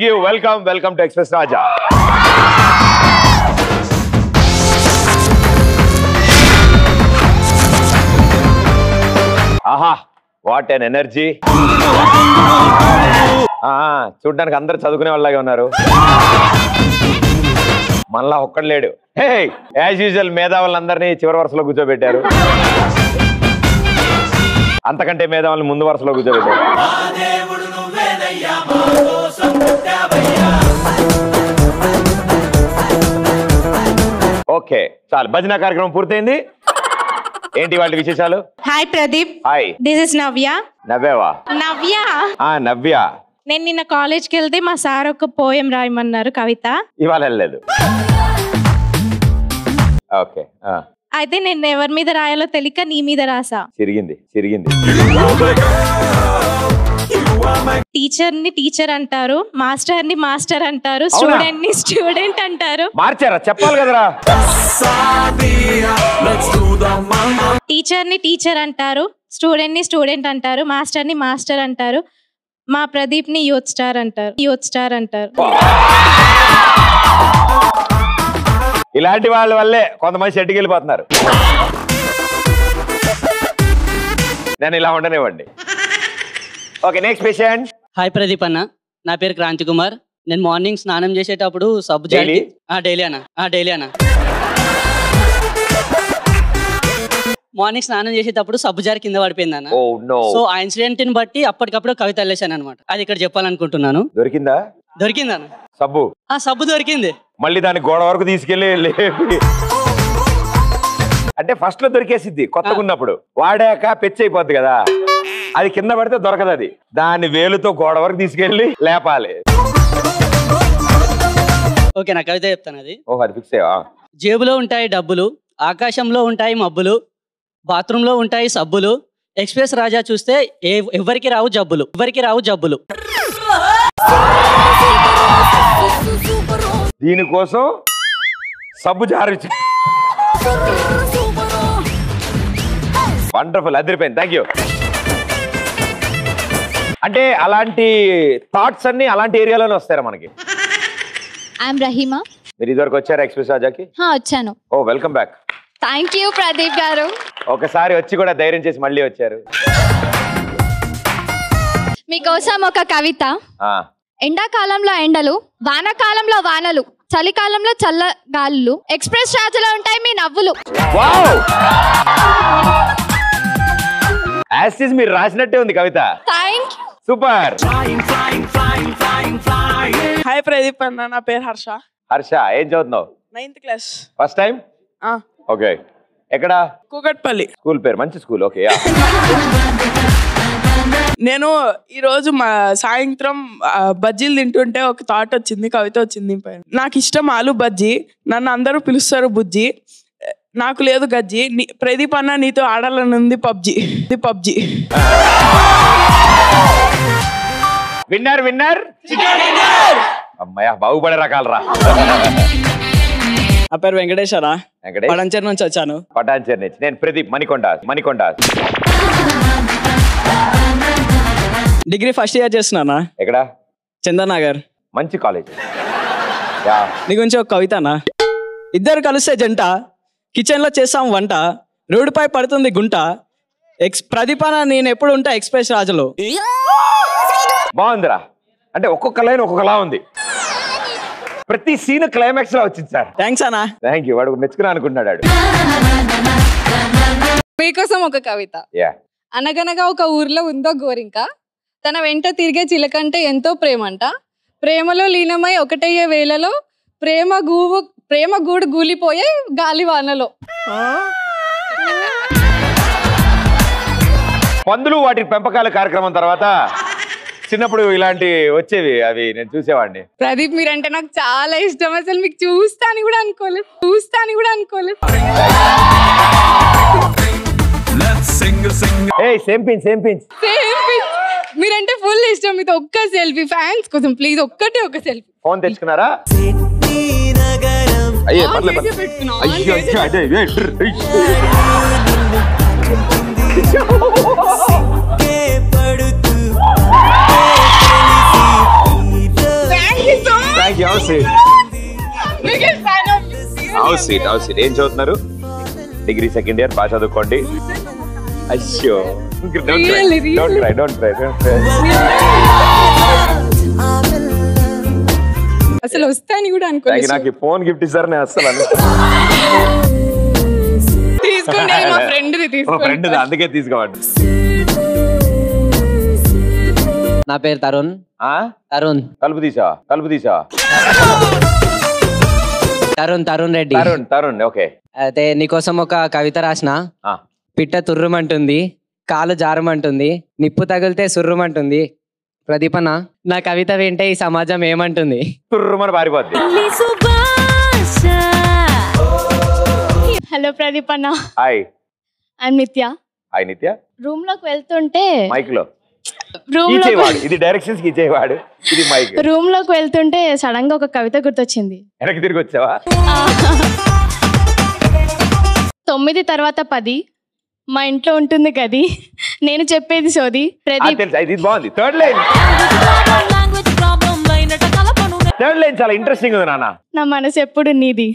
You. Welcome to express రాజా. ఆహా, what N energy. చూడ్డానికి అందరు చదువుకునే వాళ్ళలాగే ఉన్నారు. మనలా ఒక్కడు లేడు. హే, యాజ్ యూజువల్ మేధావులందరినీ చివరి వరుసలో కూర్చోబెట్టారు. అంతకంటే మేధావులను ముందు వరుసలో కూర్చోబెట్టారు. ఓకే, చాలు. భజన కార్యక్రమం పూర్తయింది. ఏంటి వాళ్ళ విశేషాలు? Hi Pradeep. Hi. This is Navya. నవ్యవా? నవ్య. నవ్య. నేను నిన్న కాలేజ్కి వెళ్తే మా సార్ ఒక పోయం రాయమన్నారు, కవిత. ఇవాళ వెళ్ళలేదు. ఓకే. అయితే నేను ఎవరి మీద రాయాలో తెలియక నీ మీద రాసా. చిరిగింది. టీచర్ ని టీచర్ అంటారు, మాస్టర్ ని మాస్టర్ అంటారు, స్టూడెంట్ ని స్టూడెంట్ అంటారు. మార్చారా? చెప్పాలి కదరా. టీచర్ ని టీచర్ అంటారు, స్టూడెంట్ ని స్టూడెంట్ అంటారు, మాస్టర్ ని మాస్టర్ అంటారు, మా ప్రదీప్ ని యూత్ స్టార్ అంటారు. ఇలాంటి వాళ్ళ వల్లే కొంతమంది షెడ్కి వెళ్ళిపోతున్నారు. నేను ఇలా ఉండనివ్వండి. Okay, next patient. Hi Pradeep అన్న, నా పేరు క్రాంతి కుమార్. నేను మార్నింగ్ స్నానం చేసేటప్పుడు సబ్బు జారి డైలీ అన్న మార్నింగ్ స్నానం చేసేటప్పుడు సబ్బు జారి కింద పడిపోయింది అన్న. సో ఆ ఇన్సిడెంట్ ని బట్టి అప్పటికప్పుడు కవిత వెళ్ళేసాను అనమాట. అది ఇక్కడ చెప్పాలనుకుంటున్నాను. దొరికిందన్న సబ్బు దొరికింది. మళ్ళీ దాన్ని గోడ వరకు తీసుకెళ్లి అంటే ఫస్ట్ లో దొరికేసిద్ది కొత్తగా ఉన్నప్పుడు, వాడాక పెచ్చి అయిపోద్ది కదా, అది కింద పడితే దొరకదు. అది దాన్ని వేలుతో గోడ వరకు తీసుకెళ్లి లేపాలి. ఓకే, నా కవిత చెప్తాను. అది అది ఫిక్స్ అయ్యా. జేబులో ఉంటాయి డబ్బులు, ఆకాశంలో ఉంటాయి మబ్బులు, బాత్రూమ్ లో ఉంటాయి సబ్బులు, ఎక్స్‌ప్రెస్ రాజా చూస్తే ఎవరికి రావు జబ్బులు. దీనికోసం సబ్బు జారి. వండర్ఫుల్, అదిరిపోయింది. Thank you. అంటే అలాంటి థాట్స్ అన్ని అలాంటి ఏరియాలోనే వస్తారా మనకి? ఐఎమ్ రహీమా. మీరు ఇదివరకు వచ్చారా ఎక్స్‌ప్రెస్ రాజాకి? వచ్చాను. Oh, welcome back. Thank you Pradeep garu. ఒకసారి వచ్చి కూడా ధైర్యం చేసి మళ్ళీ వచ్చారు. మీకోసం ఒక కవిత. ఎండాకాలంలో ఎండలు, వానాకాలంలో వానలు, చలికాలంలో చల్లగాలులు, ఎక్స్‌ప్రెస్ రాజులో ఉంటాయి మీ నవ్వులు. యాసిస్ మీరు రాసినట్టే ఉంది కవిత. Thank you. Super. Hi Pradeep అన్న, నా పేరు హర్ష. ఏం చదువుతున్నావు? 9th class. First time? Okay. ఎక్కడ? కూకట్పల్లి. స్కూల్ పేరు మంచి స్కూల్. ఓకే. నేను ఈరోజు సాయంత్రం బజ్జీలు తింటుంటే ఒక థాట్ వచ్చింది, కవిత వచ్చింది. నాకు ఇష్టం ఆలు బజ్జీ, నన్ను అందరూ పిలుస్తారు బుజ్జి, నాకు లేదు గజ్జి, ప్రదీప్ అన్న నీతో ఆడాలనుంది పబ్జి. విన్నర్. అమ్మాయ, బాగుపడే రకాలు రా. నా పేరు వెంకటేశ్వర. పటాన్చేరు నుంచి వచ్చాను. నేను Pradeep, Manikonda. Degree first year చేస్తున్నానా. ఎక్కడ? చందనగర్. మంచి కాలేజ్. నీ గురించి ఒక కవితనా. ఇద్దరు కలిస్తే జంట, కిచెన్ లో చేస్తాం వంట, రోడ్డుపై పడుతుంది గుంట, ప్రదీపాన నేను ఎప్పుడు ఉంటా ఎక్స్‌ప్రెస్ రాజులో. బాగుందిరా. అంటే ఒక్కొక్క లైన్ ఒక్కొక్కలా ఉంది. ప్రతి సీన్ క్లైమాక్స్ లా వచ్చింది సార్. థ్యాంక్స్ అన్నా. Thank you. వాడు మెచ్చుకున్నా అనుకుంటున్నాడు. మీకోసం ఒక కవిత. అనగనగా ఒక ఊర్లో ఉందో గోరింక, తన వెంట తిరిగే చిలకంటే ఎంతో ప్రేమంట, ప్రేమలో లీనమై ఒకటయ్యే వేళలో ప్రేమ గూడు గూలిపోయే గాలివానలో. పందులు వాటి పెంపకాల కార్యక్రమం తర్వాత చిన్నప్పుడు ఇలాంటి వచ్చేవి, అవి నేను చూసేవాడిని. ప్రదీప్ మీరంటే నాకు చాలా ఇష్టం. అసలు మీకు చూస్తాను కూడా అనుకోలేదు. Same pinch. మీరంటే ఫుల్ ఇష్టం. మీతో ఒక్క సెల్ఫీ, ఫ్యాన్స్ కోసం ప్లీజ్, ఒక సెల్ఫీ. ఫోన్ తెచ్చుకున్నారా? ఏం చదువుతున్నారు? డిగ్రీ సెకండ్ ఇయర్, బాగా చదువుకోండి. అయ్యో డోంట్ క్రై. అసలు వస్తాయని కూడా అనుకోలేదు. నాకు ఫోన్ గిఫ్ట్ ఇస్తారు, నేను అసలు తీసుకోండి, మా ఫ్రెండ్ అందుకే తీసుకోండి. నా పేరు తరుణ్. తలుపు తీసా తరుణ్ రెడ్డి. తరుణ్ ఓకే. అయితే నీకోసం ఒక కవిత రాసిన. పిట్ట తుర్రుమంటుంది, కాలు జారమంటుంది, నిప్పు తగిలితే సుర్రుమంటుంది. ప్రదీపన్న, నా కవిత వింటే ఈ సమాజం ఏమంటుంది? తుర్రుమని పారిపోద్ది. హలో ప్రదీపన్న. హాయ్. ఐఎమ్ నిత్య. హాయ్ నిత్య. రూమ్ లోకి వెళ్తుంటే మైక్ లో ఇది డైరెక్షన్స్ ఇచ్చేవాడు, ఇది మైక్. రూమ్ లోకి వెళ్తుంటే సడన్ గా ఒక కవిత గుర్తొచ్చింది. వెనక్కి తిరిగి వచ్చావా? 9 తర్వాత 10 మా ఇంట్లో ఉంటుంది గది, నేను చెప్పేది సోది. ప్రదీప్. ఇది బాగుంది. థర్డ్ లైన్ చాలా ఇంట్రెస్టింగ్ ఉంది నాన్న. నా మనసు ఎప్పుడు నీది.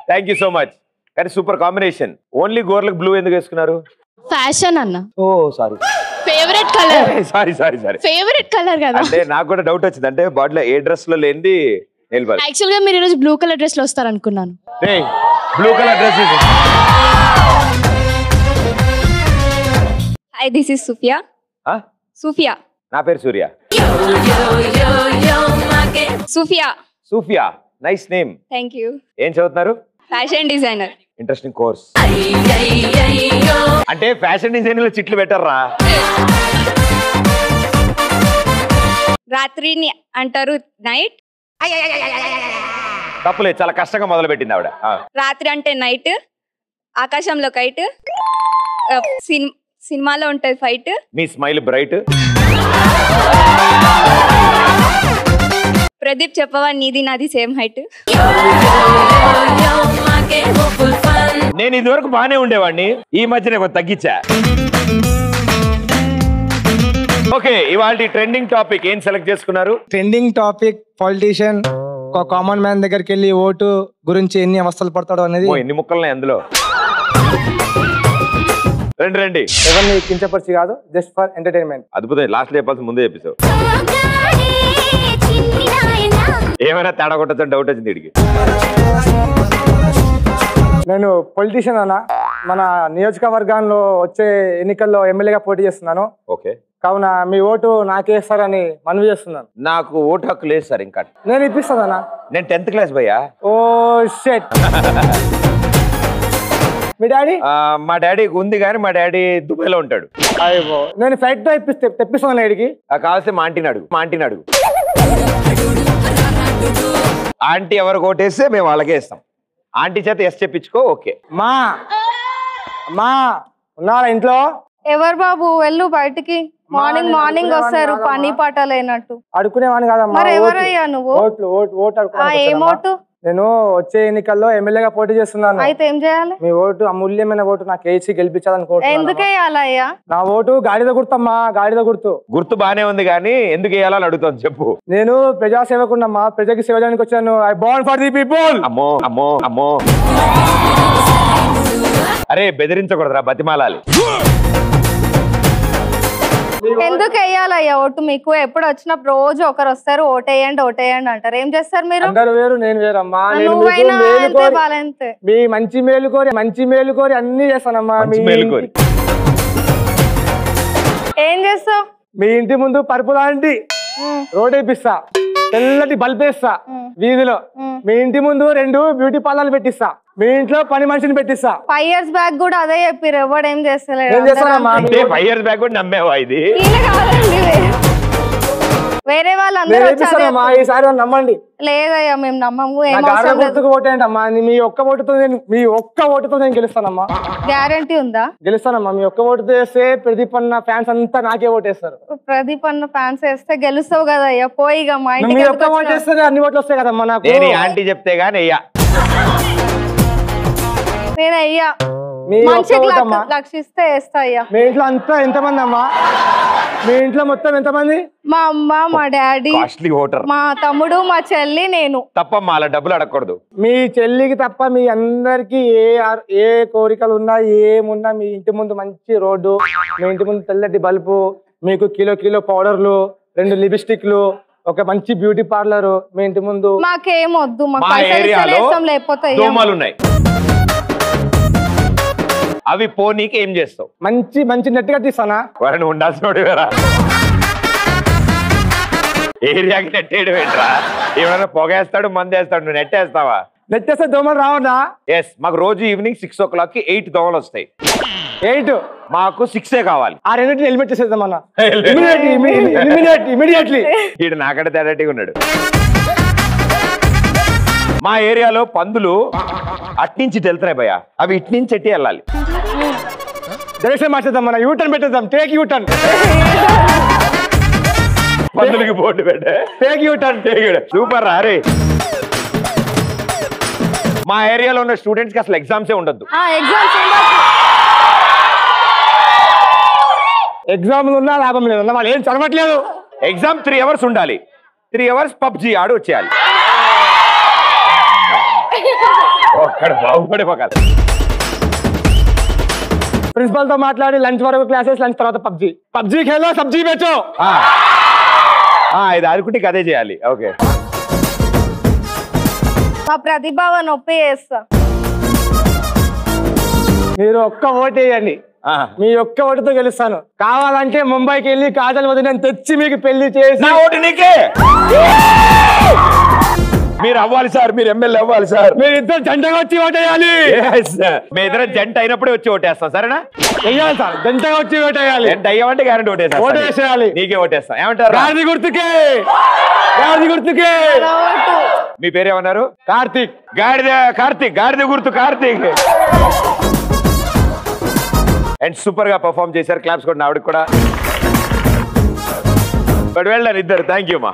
Thank you so much. కానీ సూపర్ కాంబినేషన్. ఓన్లీ గోర్లకు బ్లూ ఎందుకు వేసుకున్నారు? ఫ్యాషన్ అన్న. Oh sorry. Favourite colour. Sorry favourite colour కదా. అంటే నాకు కూడా డౌట్ వచ్చింది, అంటే బాడీలో ఏ డ్రెస్ లో లేనిది యాక్చువల్ గా మీరు ఈరోజు బ్లూ కలర్ డ్రెస్ లో వస్తారు అనుకున్నాను. Blue colour dress. Hi, this is Sufiya. Sufiya. నా పేరు Surya. Sufiya. Nice name. Thank you. ఏం చదువుతున్నారు? Fashion designer. Interesting course. అంటే ఫ్యాషన్ డిజైన్ లో చిట్లు పెట్టర్రా? రాత్రిని అంటారు నైట్. తప్పులేదు, చాలా కష్టంగా మొదలు పెట్టింది ఆవిడ. రాత్రి అంటే నైట్, ఆకాశంలో కైట్, సినిమాలో ఉంటది ఫైట్. మీ స్మైల్ బ్రైట్. ప్రదీప్ చెప్పవా, నీది నాది సేమ్ హైట్. నేను ఇదివరకు బానే ఉండేవాడిని, ఈ మధ్య నేను తగ్గించా. ఓకే, ఇవాళ ట్రెండింగ్ టాపిక్ ఏం సెలెక్ట్ చేసుకున్నారు? ట్రెండింగ్ టాపిక్ పొలిటీషియన్ ఒక కామన్ మ్యాన్ దగ్గరికి వెళ్ళి ఓటు గురించి ఎన్ని అవస్థలు పడతాడో అనేది. ఎన్ని ముక్కలున్నాయి అందులో? రండి. ఎవరిని కించపరిచి కాదు, జస్ట్ ఫర్ ఎంటర్టైన్మెంట్. అద్భుతం. లాస్ట్ చెప్పాల్సి ముందే చెప్పేసావు. ఏమైనా తేడా కొట్టచ్చు డౌట్ వచ్చింది వీడికి. నేను పొలిటీషియన్ అన్న, మన నియోజకవర్గంలో వచ్చే ఎన్నికల్లో ఎమ్మెల్యేగా పోటీ చేస్తున్నాను. ఓకే. కావున మీ ఓటు నాకేస్తారని మనవి చేస్తున్నాను. నాకు ఓటు హక్కు లేదు సార్ ఇంకా. నేను ఇప్పిస్తానన్నా. నేను 10th క్లాస్ భయ్యా. ఓ షెట్. మీ డాడీ? మా డాడీ ఉంది కానీ మా డాడీ దుబాయ్ లో ఉంటాడు. నేను ఫ్లైట్ తో తెప్పిస్తాను ఇడికి. కావాల్సి మా ఆంటీని అడుగు. ఆంటీ ఎవరు ఓటేస్తే మేము వాళ్ళకే ఇస్తాం. ఆంటీ చేత ఎస్ చెప్పించుకో. ఓకే. మా ఉన్నారా ఇంట్లో? ఎవరు బాబు, వెళ్ళు బయటికి. మార్నింగ్ వస్తారు పని పాట లేనట్టు. అడుకునేవాని కాదమ్మా. మరి ఎవరయ్యా నువ్వు? ఏం ఓటు? నేను వచ్చే ఎన్నికల్లో ఎమ్మెల్యేగా పోటీ చేస్తున్నాను. అయితే ఏం చేయాలి? మీ ఓటు, అమూల్యమైన ఓటు నాకు వేసి గెలిపించాలనుకుంటున్నాను. ఎందుకు వేయాలయ్యా? నా ఓటు గాడిద గుర్తమ్మా, గాడిద గుర్తు. గుర్తు బానే ఉంది కానీ ఎందుకు వేయాలని అడుగుతాను చెప్పు. నేను ప్రజాసేవకున్నమ్మా, ప్రజకి సేవ చేయడానికి వచ్చాను. I bond for the people. అమ్మో అరే బెదిరించకూడదురా, బతిమాలాలి. ఎందుకు వేయాలయ్యా ఓటు? మీకు ఎప్పుడు వచ్చినప్పుడు రోజు ఒకరు వస్తారు, ఓటేయండి అంటారు. ఏం చేస్తారు మీరు? అందరు వేరు, నేను వేరమ్మా. మీ మంచి మేలు కోరి అన్ని చేస్తానమ్మా. ఏం చేస్తావు? మీ ఇంటి ముందు పరుపు లాంటి రోడ్ వేపిస్తా, తెల్లటి బల్బ్ వేస్తా వీధిలో. మీ ఇంటి ముందు 2 బ్యూటీ పార్లర్లు పెట్టిస్తా. మీ ఇంట్లో పని మనిషిని పెట్టిస్తా. 5 years బ్యాక్ కూడా అదే చెప్పారు, ఎవడు ఏం చేస్తలేడు. 5 years బ్యాక్ కూడా నమ్మేవా? ఇది వేరే వాళ్ళందరూ ఈసారి నమ్మండి. లేదయ్యా, మేము నమ్మము. గుర్తుకు ఓటేయంటమ్మా. మీ ఒక్క ఓటుతో నేను గెలుస్తానమ్మా. గ్యారంటీ ఉందా? గెలుస్తానమ్మా. మీ ఒక్క ఓటుతో వేస్తే ప్రదీప్ అన్న ఫ్యాన్స్ అంతా నాకే ఓటేస్తారు. ప్రదీప్ అన్న ఫ్యాన్స్ వేస్తే గెలుస్తావు కదా అయ్యా. పోయిగా మా ఇంటికి. మీ ఒక్క ఓటు వేస్తే అన్ని ఓట్లు వస్తాయి కదమ్మా నాకు. ఆంటీ చెప్తే గానీ నేను అయ్యా లక్షిస్తే వేస్తా అయ్యా. మీ ఇంట్లో అంతా ఎంతమంది అమ్మా? మీ ఇంట్లో మొత్తం ఎంతమంది? మా అమ్మ, మా డాడీ, కాస్ట్లీ హోటల్, మా తమ్ముడు, మా చెల్లి, నేను. తప్పమ్మా అలా డబ్బులు అడగకూడదు. మీ చెల్లికి తప్ప మీ అందరికి ఏ కోరికలు ఉన్నా ఏమున్నా మీ ఇంటి ముందు మంచి రోడ్డు, మీ ఇంటి ముందు తెల్లటి బల్బు, మీకు కిలో పౌడర్లు, 2 లిప్స్టిక్లు, ఒక మంచి బ్యూటీ పార్లర్ మీ ఇంటి ముందు. మాకేం వద్దు, మా ఏరియాలో దోమలు ఉన్నాయి, అవి పోనీకి ఏం చేస్తావు? మంచి నెట్ కట్టిస్తానా? వారిని ఉండాల్సిన ఏరియాకి నెట్టేయడం ఏంట్రా? ఏమైనా పొగేస్తాడు, మందేస్తాడు, నువ్వు నెట్టేస్తావా? నెట్టేస్తే దోమలు రావడా? ఎస్, మాకు రోజు ఈవినింగ్ 6 o'clock కి 8 దోమలు వస్తాయి. 8? మాకు 6 కావాలి. ఆ రెండింటిని హెల్మెట్ చేసేద్దామన్నా ఇమీడియట్లీ. ఈడు నాకంటే తేడాటిగా ఉన్నాడు. మా ఏరియాలో పందులు అట్నుంచి వెళ్తున్నాయి భయ్యా, అవి ఇట్నుంచి ఎట్టి వెళ్ళాలి. డైరెక్షన్ మార్చేద్దాం, మన యూటర్న్ పెట్టేద్దాం, టేక్ యూటర్న్. పందులకి బోర్డు పెట్టే టేక్ యూటర్న్. సూపర్ రా. మా ఏరియాలో ఉన్న స్టూడెంట్స్ కి అసలు ఎగ్జామ్సే ఉండద్దు. ఎగ్జామ్లు ఉన్నా లాభం లేదు, వాళ్ళు ఏం చదవట్లేదు. ఎగ్జామ్ 3 hours ఉండాలి, 3 hours పబ్జి ఆడి వచ్చేయాలి. ఒక్కడ బాగుపడిపోకాలి. ప్రిన్సిపల్ తో మాట్లాడి లంచ్ వరకు క్లాసెస్, లంచ్ తర్వాత పబ్జి ఖేలో సబ్జీ బేచో. ఇది ఆడుకుంటే అదే చేయాలి. ఓకే, మా ప్రతిభావ నొప్పి చేస్తా. మీరు ఒక్క ఓటు వేయండి, మీ ఒక్క ఓటుతో గెలుస్తాను. కావాలంటే ముంబైకి వెళ్ళి కాజల్ వదిన తెచ్చి మీకు పెళ్లి చేసి. నా ఓటు నీకే. మీరు అవ్వాలి సార్, మీరు ఎమ్మెల్యే అవ్వాలి సార్. మీరు ఇద్దరు జంటగా వచ్చి ఓటేయాలి. మీ ఇద్దరు జంట అయినప్పుడే వచ్చి ఓటేస్తాం, సరేనా? వెయ్యాలి సార్, జంటగా వచ్చి ఓటేయాలి. జంట అయ్యామంటే గ్యారెంటీ ఓటేస్తాం. ఓటేసేయాలి. నీకే ఓటేస్తాం. ఏమంటారు? గాడిద గుర్తుకే. మీ పేరేమన్నారు? కార్తీక్. గాడిద గుర్తు కార్తీక్. అండ్ సూపర్ గా పర్ఫార్మ్ చేశారు. క్లాప్స్ కూడా ఆవిడకి కూడా. బట్ వెళ్ళాను ఇద్దరు. థ్యాంక్ యూ మా.